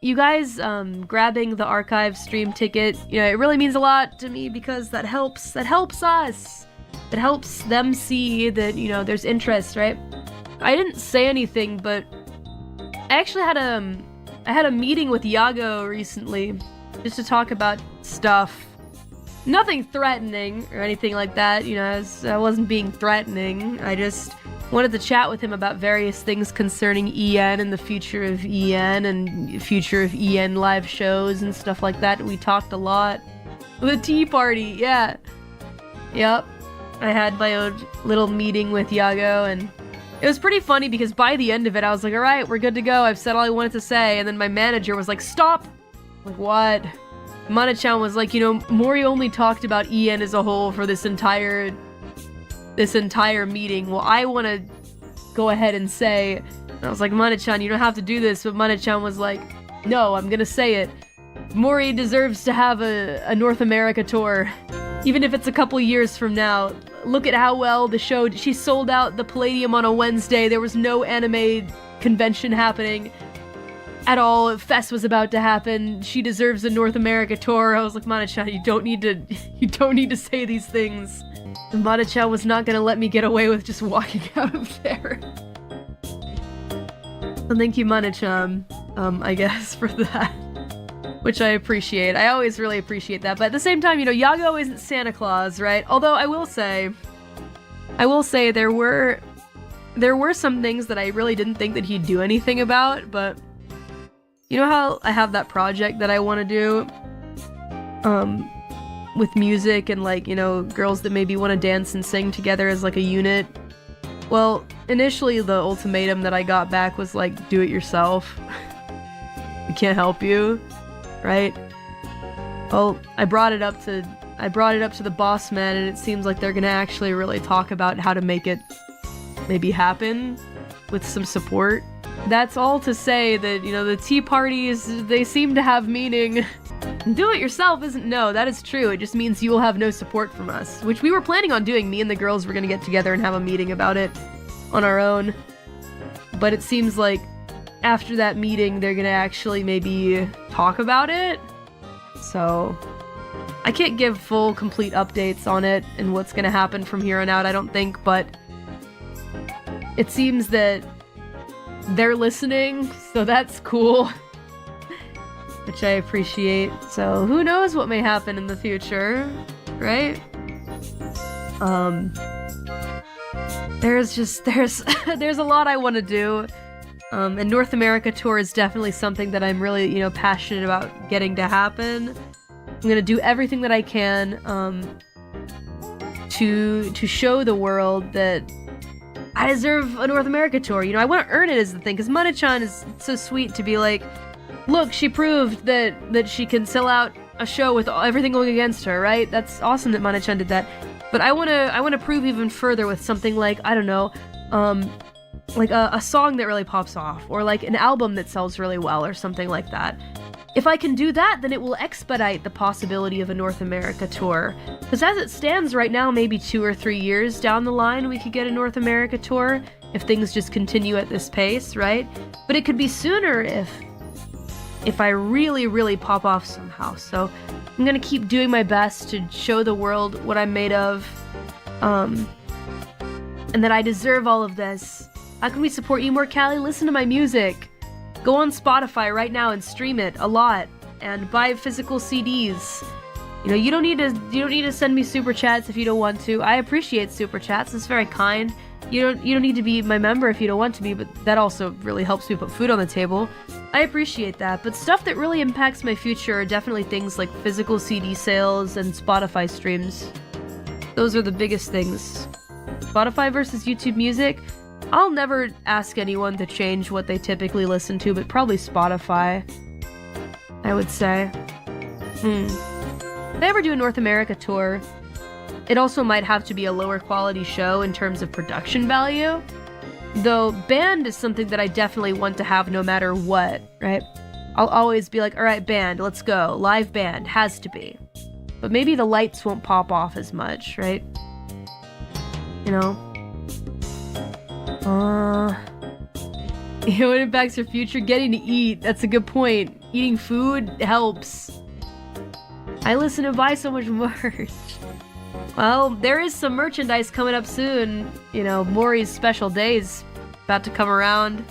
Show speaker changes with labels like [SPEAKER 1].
[SPEAKER 1] you guys grabbing the archive stream ticket, you know, it really means a lot to me because that helps us. It helps them see that, you know, there's interest, right? I didn't say anything, but I actually had a meeting with YAGOO recently just to talk about stuff. Nothing threatening or anything like that, you know, I wasn't being threatening. I just wanted to chat with him about various things concerning EN and the future of EN and future of EN live shows and stuff like that. We talked a lot. The tea party, yeah. Yep. I had my own little meeting with YAGOO, and it was pretty funny because by the end of it, I was like, alright, we're good to go. I've said all I wanted to say. And then my manager was like, stop! I'm like, what? Mana-chan was like, you know, Mori only talked about EN as a whole for this entire meeting. Well, I want to go ahead and say, and I was like, Mana-chan, you don't have to do this, but Mana-chan was like, no, I'm gonna say it. Mori deserves to have a North America tour, even if it's a couple years from now. Look at how well the show, she sold out the Palladium on a Wednesday, there was no anime convention happening at all. Fest was about to happen. She deserves a North America tour. I was like, Mana-chan, you don't need to say these things. And Mana-chan was not gonna let me get away with just walking out of there. So thank you, Mana-chan, I guess, for that. Which I appreciate. I always really appreciate that. But at the same time, you know, YAGOO isn't Santa Claus, right? Although I will say there were some things that I really didn't think that he'd do anything about, but you know how I have that project that I want to do? With music and, like, you know, girls that maybe want to dance and sing together as, like, a unit. Well, initially the ultimatum that I got back was, like, do it yourself. We can't help you, right? Well, I brought it up to the boss man, and it seems like they're gonna actually really talk about how to make it maybe happen with some support. That's all to say that, you know, the tea parties, they seem to have meaning. Do it yourself isn't no, that is true. It just means you will have no support from us, which we were planning on doing. Me and the girls were gonna get together and have a meeting about it on our own. But it seems like after that meeting, they're gonna actually maybe talk about it. So I can't give full, complete updates on it and what's gonna happen from here on out, I don't think, but it seems that they're listening, so that's cool. Which I appreciate. So who knows what may happen in the future, right? There's a lot I want to do. And North America tour is definitely something that I'm really, you know, passionate about getting to happen. I'm gonna do everything that I can to show the world that I deserve a North America tour. You know, I want to earn it is the thing, because Mana-chan is so sweet to be like, look, she proved that she can sell out a show with everything going against her, right? That's awesome that Mana-chan did that. But I wanna prove even further with something like, I don't know, like a song that really pops off, or like an album that sells really well, or something like that. If I can do that, then it will expedite the possibility of a North America tour. Because as it stands right now, maybe 2 or 3 years down the line, we could get a North America tour, if things just continue at this pace, right? But it could be sooner if I really, really pop off somehow. So I'm gonna keep doing my best to show the world what I'm made of, and that I deserve all of this. How can we support you more, Calli? Listen to my music. Go on Spotify right now and stream it a lot, and buy physical CDs. You know, you don't need to send me super chats if you don't want to. I appreciate super chats. It's very kind. You don't need to be my member if you don't want to be, but that also really helps me put food on the table. I appreciate that, but stuff that really impacts my future are definitely things like physical CD sales and Spotify streams. Those are the biggest things. Spotify versus YouTube Music? I'll never ask anyone to change what they typically listen to, but probably Spotify, I would say. If they ever do a North America tour, it also might have to be a lower quality show in terms of production value. Though band is something that I definitely want to have no matter what, right? I'll always be like, alright, band, let's go. Live band, has to be. But maybe the lights won't pop off as much, right? You know? What impacts your future? Getting to eat. That's a good point. eating food helps. I listen and buy so much merch. Well, there is some merchandise coming up soon. You know, Mori's special days about to come around.